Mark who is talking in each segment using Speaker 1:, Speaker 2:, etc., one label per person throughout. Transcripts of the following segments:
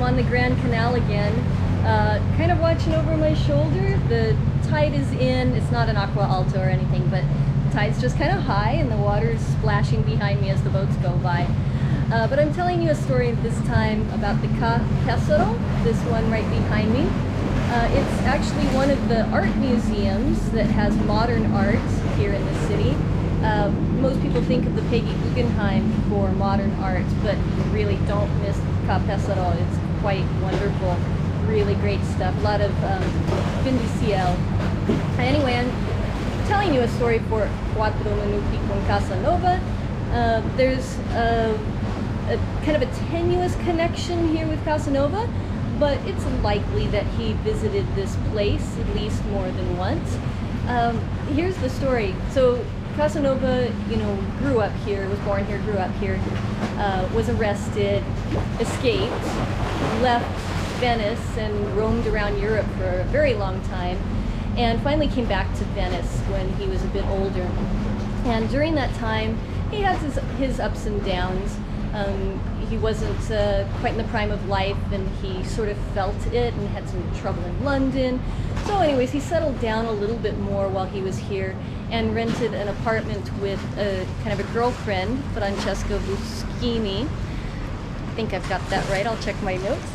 Speaker 1: on the Grand Canal again, kind of watching over my shoulder. The tide is in. It's not an Acqua Alta or anything, but the tide's just kind of high and the water's splashing behind me as the boats go by. But I'm telling you a story this time about the Pesaro, this one right behind me. It's actually one of the art museums that has modern art here in the city. Most people think of the Peggy Guggenheim for modern art, but really don't miss Pesaro. It's quite wonderful, really great stuff. A lot of fin de ciel. Anyway, I'm telling you a story for Quattro Minuti con Casanova. There's a kind of a tenuous connection here with Casanova, but it's likely that he visited this place at least more than once. Here's the story. So Casanova, grew up here, was born here, grew up here, was arrested, escaped, left Venice and roamed around Europe for a very long time, and finally came back to Venice when he was a bit older. And during that time, he had his ups and downs. He wasn't quite in the prime of life, and he sort of felt it and had some trouble in London. So anyways, he settled down a little bit more while he was here and rented an apartment with a kind of a girlfriend, Francesca Buschini. I think I've got that right. I'll check my notes.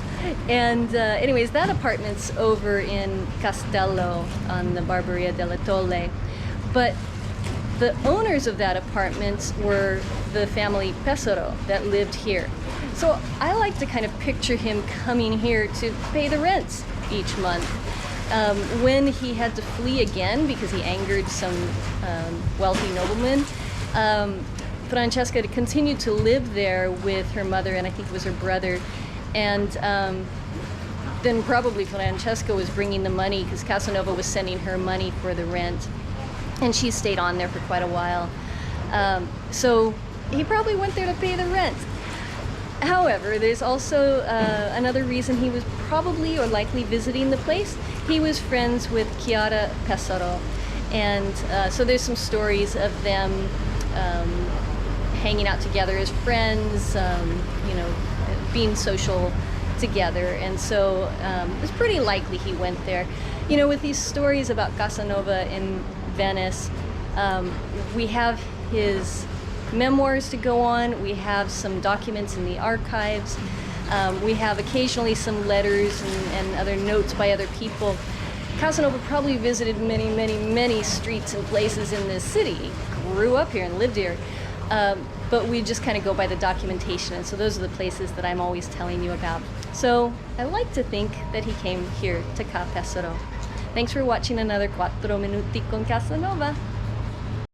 Speaker 1: And anyways, that apartment's over in Castello on the Barberia delle Tolle. But the owners of that apartment were the family Pesaro that lived here. So I like to kind of picture him coming here to pay the rent each month. When he had to flee again because he angered some wealthy noblemen, Francesca continued to live there with her mother and I think it was her brother. And then probably Francesca was bringing the money because Casanova was sending her money for the rent. And she stayed on there for quite a while. So he probably went there to pay the rent. However, there's also another reason he was probably or likely visiting the place. He was friends with Chiara Pesaro. And so there's some stories of them hanging out together as friends, being social together. And so it was pretty likely he went there. With these stories about Casanova in Venice, we have his memoirs to go on, we have some documents in the archives, we have occasionally some letters and other notes by other people. Casanova probably visited many, many, many streets and places in this city. He grew up here and lived here, but we just kind of go by the documentation, and so those are the places that I'm always telling you about. So I like to think that he came here to Pesaro. Thanks for watching another Quattro Minuti con Casanova.